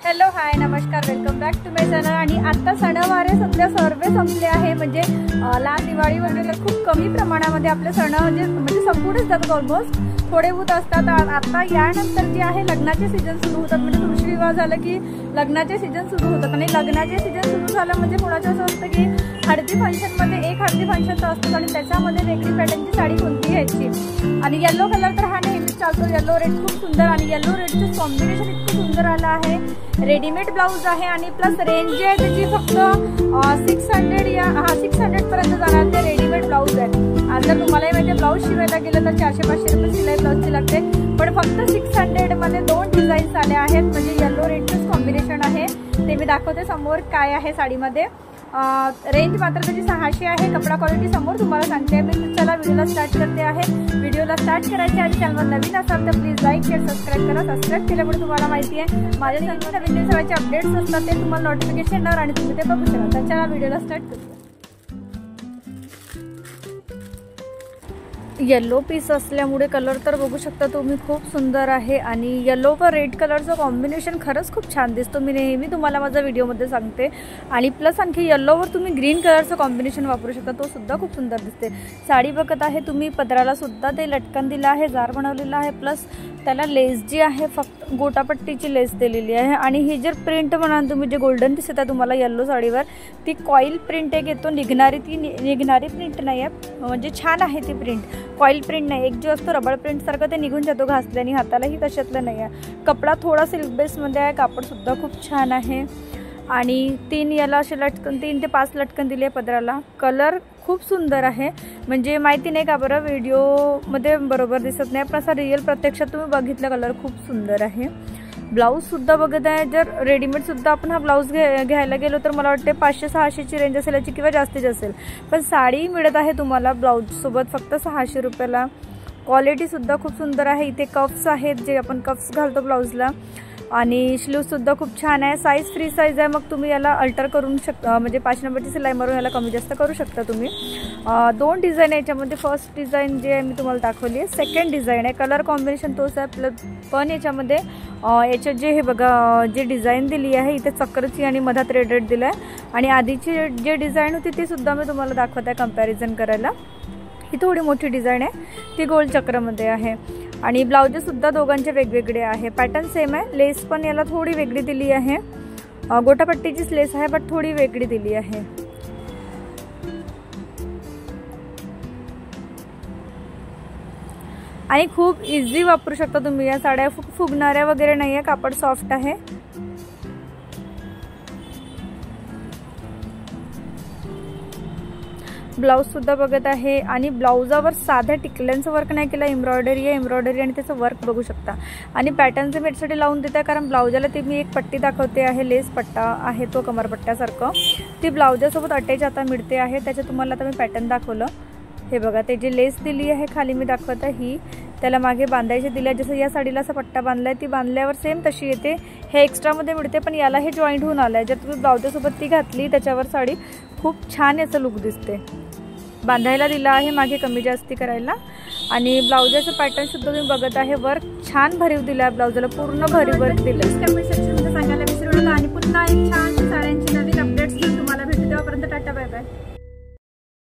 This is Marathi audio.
हॅलो हाय नमस्कार welcome back to my channel. आणि आता सणवारे सध्या सर्व संपले आहे, म्हणजे लहान दिवाळी वगैरे खूप कमी प्रमाणामध्ये आपले सण म्हणजे संपूनच जातात, ऑलमोस्ट थोडे बहुत असतात। आता यानंतर जे आहे लग्नाचे सीजन सुरू होतात, म्हणजे तुळशी विवाह झालं की लग्नाचे सीजन सुरू होतात। आणि लग्नाचे सीजन सुरू झालं म्हणजे कोणाचं असं असतं की हळदी फंक्शनमध्ये एक हळदी फंक्शनचं असतं आणि त्याच्यामध्ये वेगळी पॅटर्नची साडी कोणती घ्यायची। आणि येलो कलर तर हा नेहमीच चालतो, येलो रेड खूप सुंदर आणि येलो रेडचं कॉम्बिनेशन इतकं सुंदर आलं आहे। रेडीमेड ब्लाउज आहे आणि प्लस रेंज जी आहे त्याची फक्त 600 पर्यंत जाणार ते रेडीमेड ब्लाउज आहे। आज जर तुम्हालाही माहिती आहे ब्लाउज शिवायला गेलं तर 400-500 रुपये सिलाई ब्लाउजची लागते, पण फक्त 600 मध्ये 2 डिझाईन्स आले आहेत, म्हणजे येलो रेडचंच कॉम्बिनेशन आहे ते मी दाखवते समोर काय आहे साडीमध्ये। रेंज मात्र त्याची 600 आहे, कपडा क्वालिटी समोर तुम्हाला सांगते मी। चला व्हिडिओला स्टार्ट करते आहे। व्हिडिओला स्टार्ट करायचे आणि चॅनलवर नवीन असाल तर प्लीज लाईक शेअर सबस्क्राईब करा। सबस्क्राईब केल्यामुळे तुम्हाला माहिती आहे माझ्या चॅनलवर नवीन सगळ्याचे अपडेट्स असतात ते तुम्हाला नोटिफिकेशन येणार आणि तुम्ही ते बघू शकता। तर चला व्हिडिओला स्टार्ट करूया। येलो पीस असल्यामुळे कलर तर बघू शकता तुम्ही खूप सुंदर आहे आणि येलो व रेड कलरचं कॉम्बिनेशन खरंच खूप छान दिसतो, मी नेहमी तुम्हाला माझ्या व्हिडिओमध्ये सांगते। आणि प्लस आणखी येल्लोवर तुम्ही ग्रीन कलरचं कॉम्बिनेशन वापरू शकता, तो सुद्धा खूप सुंदर दिसते। साडी बघत आहे तुम्ही, पदराला सुद्धा ते लटकन दिलं आहे, जार बनवलेला आहे, प्लस त्याला लेस जी आहे फक्त गोटापट्टीची लेस दिलेली आहे। आणि ही जर प्रिंट म्हणाल तुम्ही जे गोल्डन दिसत आहे तुम्हाला येल्लो साडीवर, ती कॉईल प्रिंट एक येतो, निघणारी प्रिंट नाही आहे, म्हणजे छान आहे ती प्रिंट, कॉईल प्रिंट नाही। एक जो असतो रबड प्रिंट सारखं ते निघून जातो घासल्याने, हातालाही तशातलं नाही आहे। कपडा थोडा सिल्क बेसमध्ये आहे, कापड सुद्धा खूप छान आहे। आणि 3 याला असे लटकन 3 ते 5 लटकन दिले पदराला। कलर खूप सुंदर आहे, म्हणजे माहिती नाही का बरं व्हिडिओमध्ये बरोबर दिसत नाही, पण असा रिअल प्रत्यक्षात तुम्ही बघितलं कलर खूप सुंदर आहे। ब्लाऊजसुद्धा बघत आहे, जर रेडीमेडसुद्धा आपण हा ब्लाऊज घ्यायला गेलो तर मला वाटते 500-600ची रेंज असेल याची किंवा जास्तीच असेल, पण साडी मिळत आहे तुम्हाला ब्लाऊजसोबत फक्त 600 रुपयाला। क्वालिटीसुद्धा खूप सुंदर आहे। इथे कप्स आहेत जे आपण कप्स घालतो ब्लाऊजला, आणि स्लीवसुद्धा खूप छान आहे। साईज फ्री साईज आहे, मग तुम्ही याला अल्टर करू शकता, म्हणजे 5 नंबरची सिलाई मारून याला कमी जास्त करू शकता तुम्ही। 2 डिझाईन आहे याच्यामध्ये, फर्स्ट डिझाईन जे आहे मी तुम्हाला दाखवली आहे, सेकंड डिझाईन आहे, कलर कॉम्बिनेशन तोच आहे, पण याच्यामध्ये याच्यात जे हे बघा जे डिझाईन दिली आहे इथे चक्रची आणि मधात रेड दिलं आहे, आणि आधीची जे डिझाईन होती ती सुद्धा मी तुम्हाला दाखवत आहे कम्पॅरिझन करायला। ही थोडी मोठी डिझाईन आहे, ती गोल चक्रमध्ये आहे, आणि ब्लाउजेस सुद्धा दोघांचे वेगवेगळे आहे। पॅटर्न सेम आहे, लेस पण याला थोडी वेगळी दिली आहे, गोटापट्टीचीच लेस आहे बट थोडी वेगळी दिली आहे। आणि खूप इझी वापरू शकता तुम्ही या साड्या, फुगणाऱ्या वगैरे नाही आहे, कापड सॉफ्ट आहे। ब्लाऊज सुद्धा बघत आहे, आणि ब्लाऊजावर साध्या टिकल्यांचं वर्क नाही केलं, एम्ब्रॉयडरी आहे, एम्ब्रॉयडरी आणि त्याचं वर्क बघू शकता। आणि पॅटर्नचं मी यासाठी लावून देते कारण ब्लाऊजाला ती मी एक पट्टी दाखवते आहे, लेस पट्टा आहे तो कमरपट्ट्यासारखं, ती ब्लाऊजासोबत अटॅच आता मिळते आहे। त्याच्यात तुम्हाला आता मी पॅटर्न दाखवलं, हे बघा ते जे लेस दिली आहे खाली मी दाखवत आहे, ही त्याला मागे बांधायची दिली आहे, जसं या साडीला असा पट्टा बांधलाय, ती बांधल्यावर सेम तशी येते, हे एक्स्ट्रामध्ये मिळते, पण याला हे जॉईंट होऊन आलं आहे। जर तुम्ही ब्लाऊजासोबत ती घातली त्याच्यावर साडी खूप छान याचं लुक दिसते। बांधायला दिला आहे मागे कमी जास्ती करायला, आणि ब्लाउजाचं पॅटर्न सुद्धा तुम्ही बघत आहे, वर्क छान भरीव दिला आहे, ब्लाउजला पूर्ण भरीव वर्क दिलं। कमेंट सेक्शनमध्ये सांगायला विसरू नका, आणि पुन्हा एक छान साड्यांची